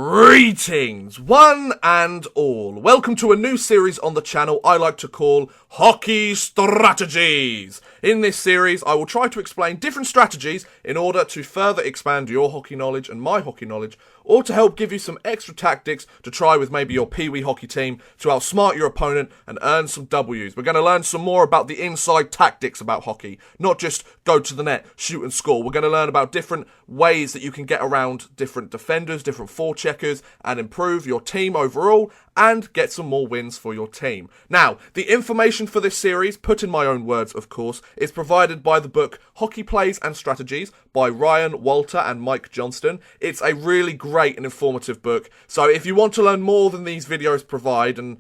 Greetings, one and all. Welcome to a new series on the channel I like to call Hockey Strategies. In this series, I will try to explain different strategies in order to further expand your hockey knowledge and my hockey knowledge, or to help give you some extra tactics to try with maybe your Pee-wee hockey team to outsmart your opponent and earn some W's. We're going to learn some more about the inside tactics about hockey, not just go to the net, shoot and score. We're going to learn about different ways that you can get around different defenders, different forecheckers, and improve your team overall and get some more wins for your team. Now, the information for this series, put in my own words of course, is provided by the book Hockey Plays and Strategies by Ryan Walter and Mike Johnston. It's a really great and informative book, so if you want to learn more than these videos provide and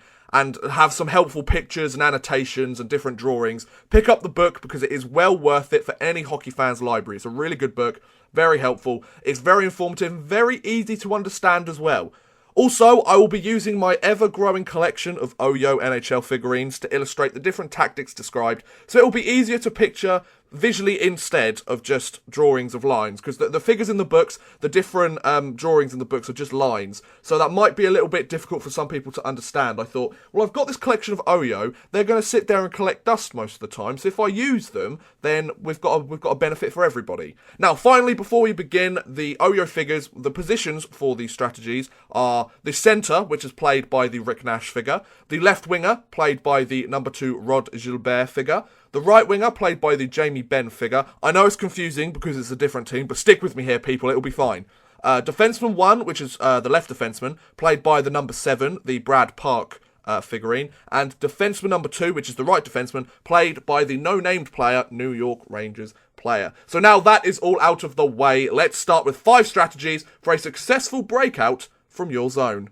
have some helpful pictures and annotations and different drawings, pick up the book because it is well worth it for any hockey fan's library. It's a really good book, very helpful, it's very informative, very easy to understand as well. Also, I will be using my ever-growing collection of OYO NHL figurines to illustrate the different tactics described, so it will be easier to picture visually instead of just drawings of lines, because the figures in the books, the different drawings in the books are just lines, so that might be a little bit difficult for some people to understand. I thought, well, I've got this collection of OYO, they're going to sit there and collect dust most of the time, so if I use them, then we've got a benefit for everybody. Now, finally, before we begin, the OYO figures, the positions for these strategies are the centre, which is played by the Rick Nash figure, the left winger, played by the number 2 Rod Gilbert figure, the right winger, played by the Jamie Benn figure. I know it's confusing because it's a different team, but stick with me here, people, it'll be fine. Defenseman 1, which is the left defenseman, played by the number 7, the Brad Park figurine, and defenseman number 2, which is the right defenseman, played by the no-named player, New York Rangers player. So now that is all out of the way, let's start with 5 strategies for a successful breakout from your zone.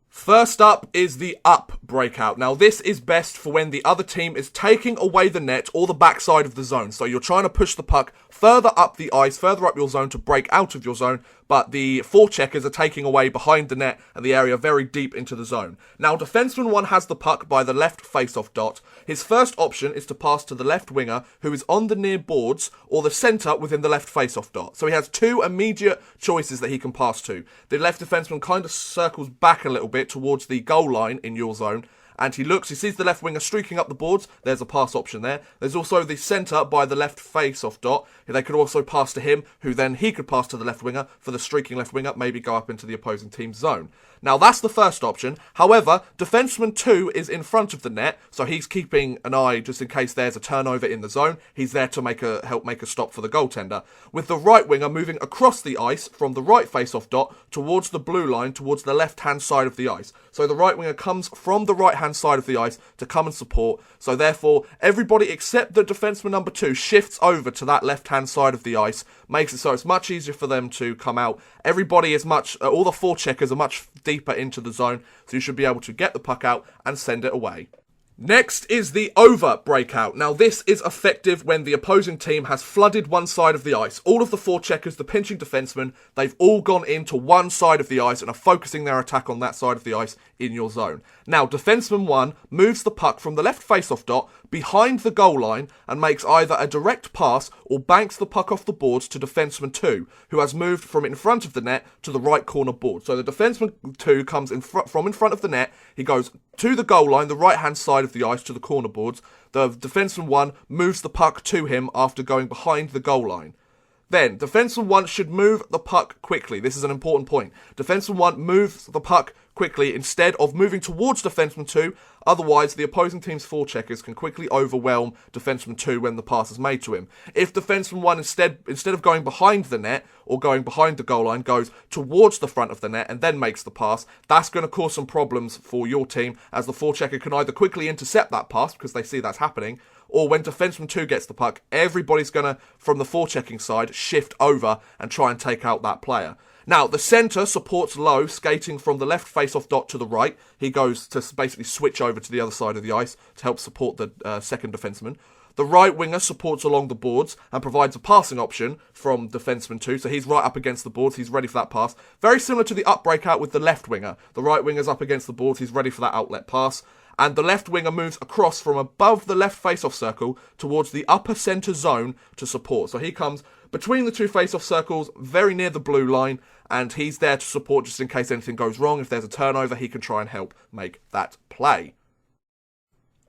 First up is the up breakout. Now this is best for when the other team is taking away the net or the backside of the zone. So you're trying to push the puck further up the ice, further up your zone to break out of your zone, but the forecheckers are taking away behind the net and the area very deep into the zone. Now defenseman 1 has the puck by the left face-off dot. His first option is to pass to the left winger who is on the near boards or the centre within the left face-off dot. So he has 2 immediate choices that he can pass to. The left defenseman kind of circles back a little bit towards the goal line in your zone, and he sees the left winger streaking up the boards. There's a pass option there. There's also the centre by the left face-off dot. They could also pass to him, who then he could pass to the left winger for the streaking left winger, maybe go up into the opposing team's zone. Now that's the first option. However, defenseman 2 is in front of the net, so he's keeping an eye just in case there's a turnover in the zone. He's there to help make a stop for the goaltender. With the right winger moving across the ice from the right face-off dot towards the blue line, towards the left-hand side of the ice. So the right winger comes from the right-hand side of the ice to come and support. So therefore, everybody except the defenseman number 2 shifts over to that left-hand side of the ice, makes it so it's much easier for them to come out. Everybody is all the forecheckers are much deeper into the zone, so you should be able to get the puck out and send it away. Next is the over breakout. Now this is effective when the opposing team has flooded one side of the ice. All of the forecheckers, the pinching defensemen, they've all gone into one side of the ice and are focusing their attack on that side of the ice in your zone. Now defenseman 1 moves the puck from the left face-off dot behind the goal line and makes either a direct pass or banks the puck off the boards to defenseman 2, who has moved from in front of the net to the right corner board. So the defenseman 2 comes from in front of the net, he goes to the goal line, the right-hand side of the ice to the corner boards. The defenseman 1 moves the puck to him after going behind the goal line. Then, defenseman 1 should move the puck quickly. This is an important point. Defenseman 1 moves the puck quickly instead of moving towards defenseman 2. Otherwise, the opposing team's forecheckers can quickly overwhelm defenseman 2 when the pass is made to him. If defenseman 1 instead of going behind the net or going behind the goal line, goes towards the front of the net and then makes the pass, that's going to cause some problems for your team, as the forechecker can either quickly intercept that pass because they see that's happening, or when defenseman 2 gets the puck, everybody's going to, from the forechecking side, shift over and try and take out that player. Now, the centre supports low, skating from the left face-off dot to the right. He goes to basically switch over to the other side of the ice to help support the second defenseman. The right winger supports along the boards and provides a passing option from defenseman 2, so he's right up against the boards, he's ready for that pass. Very similar to the up breakout with the left winger. The right winger's up against the boards, he's ready for that outlet pass. And the left winger moves across from above the left face-off circle towards the upper centre zone to support. So he comes between the two face-off circles, very near the blue line, and he's there to support just in case anything goes wrong. If there's a turnover, he can try and help make that play.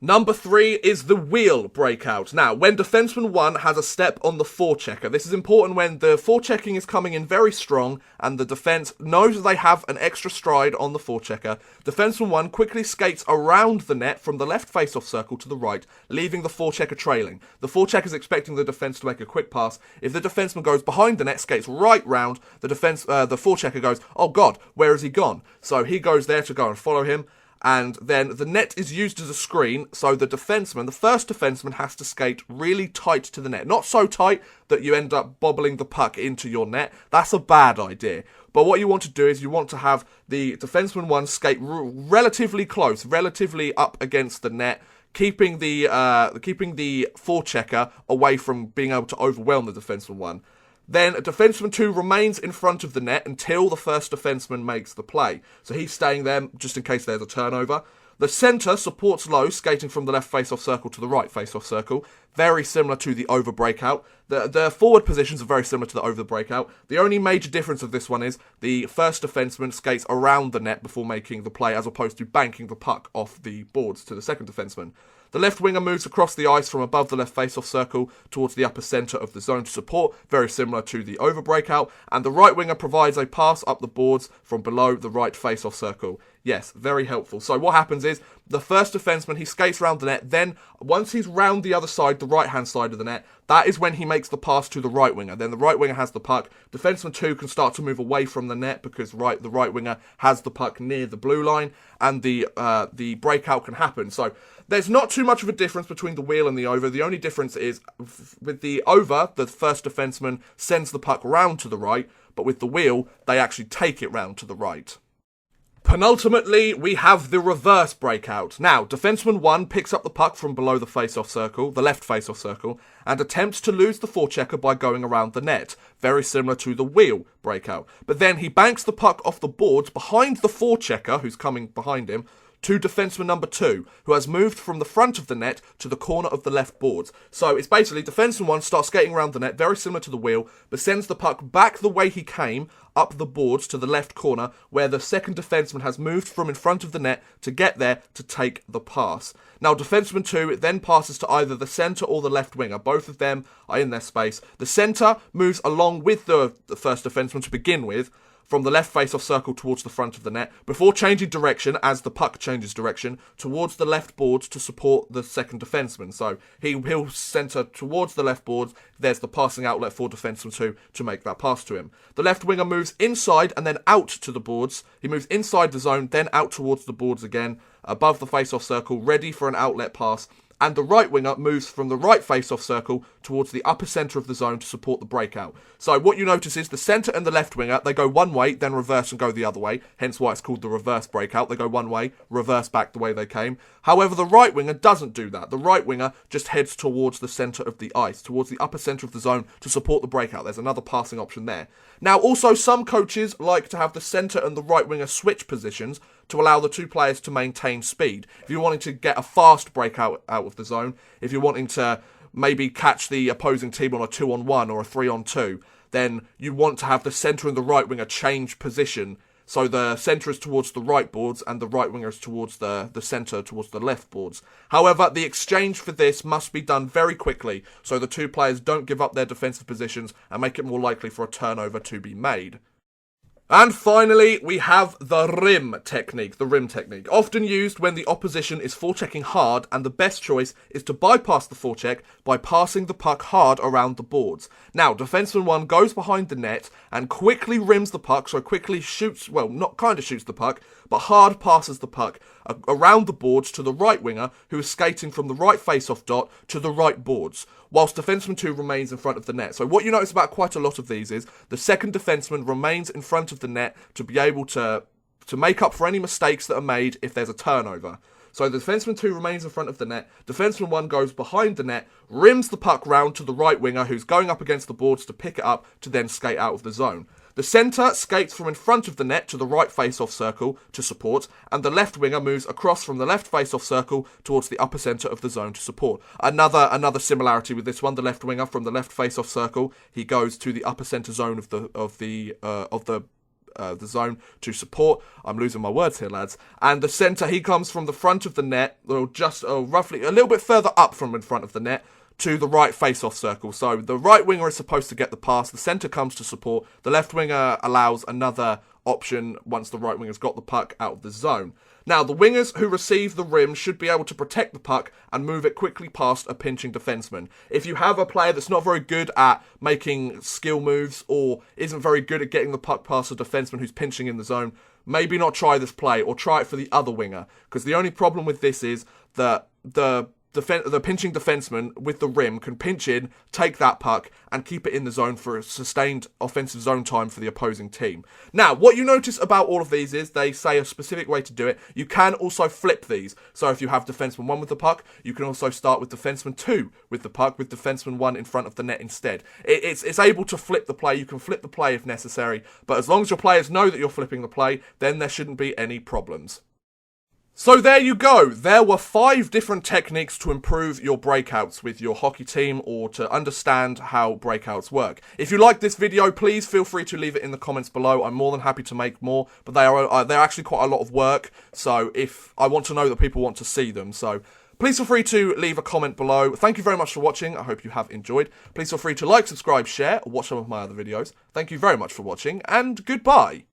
Number 3 is the wheel breakout. Now, when defenseman 1 has a step on the forechecker, this is important when the forechecking is coming in very strong and the defense knows they have an extra stride on the forechecker. Defenseman 1 quickly skates around the net from the left face-off circle to the right, leaving the forechecker trailing. The forechecker is expecting the defense to make a quick pass. If the defenseman goes behind the net, skates right round, the forechecker goes, "Oh God, where has he gone?" So he goes there to go and follow him. And then the net is used as a screen, so the first defenseman has to skate really tight to the net. Not so tight that you end up bobbling the puck into your net. That's a bad idea. But what you want to do is you want to have the defenseman 1 skate relatively close, relatively up against the net, keeping the forechecker away from being able to overwhelm the defenseman 1. Then defenseman 2 remains in front of the net until the first defenseman makes the play. So he's staying there just in case there's a turnover. The centre supports low, skating from the left face-off circle to the right face-off circle. Very similar to the over breakout. The forward positions are very similar to the over breakout. The only major difference of this one is the first defenseman skates around the net before making the play, as opposed to banking the puck off the boards to the second defenseman. The left winger moves across the ice from above the left face-off circle towards the upper centre of the zone to support, very similar to the over breakout, and the right winger provides a pass up the boards from below the right face-off circle. Yes, very helpful. So what happens is, the first defenseman, he skates around the net, then once he's round the other side, the right-hand side of the net, that is when he makes the pass to the right winger. Then the right winger has the puck. Defenseman 2 can start to move away from the net because the right winger has the puck near the blue line, and the breakout can happen. So there's not too much of a difference between the wheel and the over. The only difference is, with the over, the first defenseman sends the puck round to the right, but with the wheel, they actually take it round to the right. Penultimately, we have the reverse breakout. Now, defenseman 1 picks up the puck from below the face-off circle, the left face-off circle, and attempts to lose the forechecker by going around the net, very similar to the wheel breakout. But then he banks the puck off the boards behind the forechecker, who's coming behind him, to defenseman number 2, who has moved from the front of the net to the corner of the left boards. So it's basically defenseman 1 starts skating around the net, very similar to the wheel, but sends the puck back the way he came, up the boards to the left corner, where the second defenseman has moved from in front of the net to get there to take the pass. Now, defenseman 2 then passes to either the centre or the left winger. Both of them are in their space. The centre moves along with the first defenseman to begin with, from the left face-off circle towards the front of the net, before changing direction as the puck changes direction towards the left boards to support the second defenseman. So he'll centre towards the left boards. There's the passing outlet for defenseman 2 to make that pass to him. The left winger moves inside and then out to the boards. He moves inside the zone, then out towards the boards again, above the face-off circle, ready for an outlet pass. And the right winger moves from the right face-off circle towards the upper centre of the zone to support the breakout. So what you notice is the centre and the left winger, they go one way, then reverse and go the other way, hence why it's called the reverse breakout. They go one way, reverse back the way they came. However, the right winger doesn't do that. The right winger just heads towards the centre of the ice, towards the upper centre of the zone to support the breakout. There's another passing option there. Now, also, some coaches like to have the centre and the right winger switch positions to allow the two players to maintain speed. If you're wanting to get a fast breakout out of the zone, if you're wanting to maybe catch the opposing team on a 2-on-1 or a 3-on-2, then you want to have the centre and the right winger change position. So the centre is towards the right boards and the right winger is towards the centre, towards the left boards. However, the exchange for this must be done very quickly so the two players don't give up their defensive positions and make it more likely for a turnover to be made. And finally, we have the rim technique, often used when the opposition is forechecking hard, and the best choice is to bypass the forecheck by passing the puck hard around the boards. Now, defenseman 1 goes behind the net and quickly rims the puck, so quickly shoots, well, not kind of shoots the puck, but hard passes the puck around the boards to the right winger, who is skating from the right face-off dot to the right boards, whilst defenseman 2 remains in front of the net. So what you notice about quite a lot of these is the second defenseman remains in front of the net to be able to make up for any mistakes that are made if there's a turnover. So the defenseman 2 remains in front of the net, defenseman 1 goes behind the net, rims the puck round to the right winger who's going up against the boards to pick it up to then skate out of the zone. The centre skates from in front of the net to the right face-off circle to support, and the left winger moves across from the left face-off circle towards the upper centre of the zone to support. Another similarity with this one: the left winger from the left face-off circle, he goes to the upper centre zone of the zone to support. I'm losing my words here, lads. And the centre, he comes from the front of the net, or just roughly a little bit further up from in front of the net, to the right face-off circle. So the right winger is supposed to get the pass, the centre comes to support, the left winger allows another option once the right winger's got the puck out of the zone. Now, the wingers who receive the rim should be able to protect the puck and move it quickly past a pinching defenseman. If you have a player that's not very good at making skill moves or isn't very good at getting the puck past a defenseman who's pinching in the zone, maybe not try this play, or try it for the other winger. Because the only problem with this is that the pinching defenseman with the rim can pinch in, take that puck, and keep it in the zone for a sustained offensive zone time for the opposing team. Now, what you notice about all of these is they say a specific way to do it. You can also flip these. So if you have defenseman 1 with the puck, you can also start with defenseman 2 with the puck, with defenseman 1 in front of the net instead. It's able to flip the play. You can flip the play if necessary, but as long as your players know that you're flipping the play, then there shouldn't be any problems. So there you go. There were 5 different techniques to improve your breakouts with your hockey team, or to understand how breakouts work. If you like this video, please feel free to leave it in the comments below. I'm more than happy to make more, but they're actually quite a lot of work. So if I want to know that people want to see them, so please feel free to leave a comment below. Thank you very much for watching. I hope you have enjoyed. Please feel free to like, subscribe, share, or watch some of my other videos. Thank you very much for watching, and goodbye.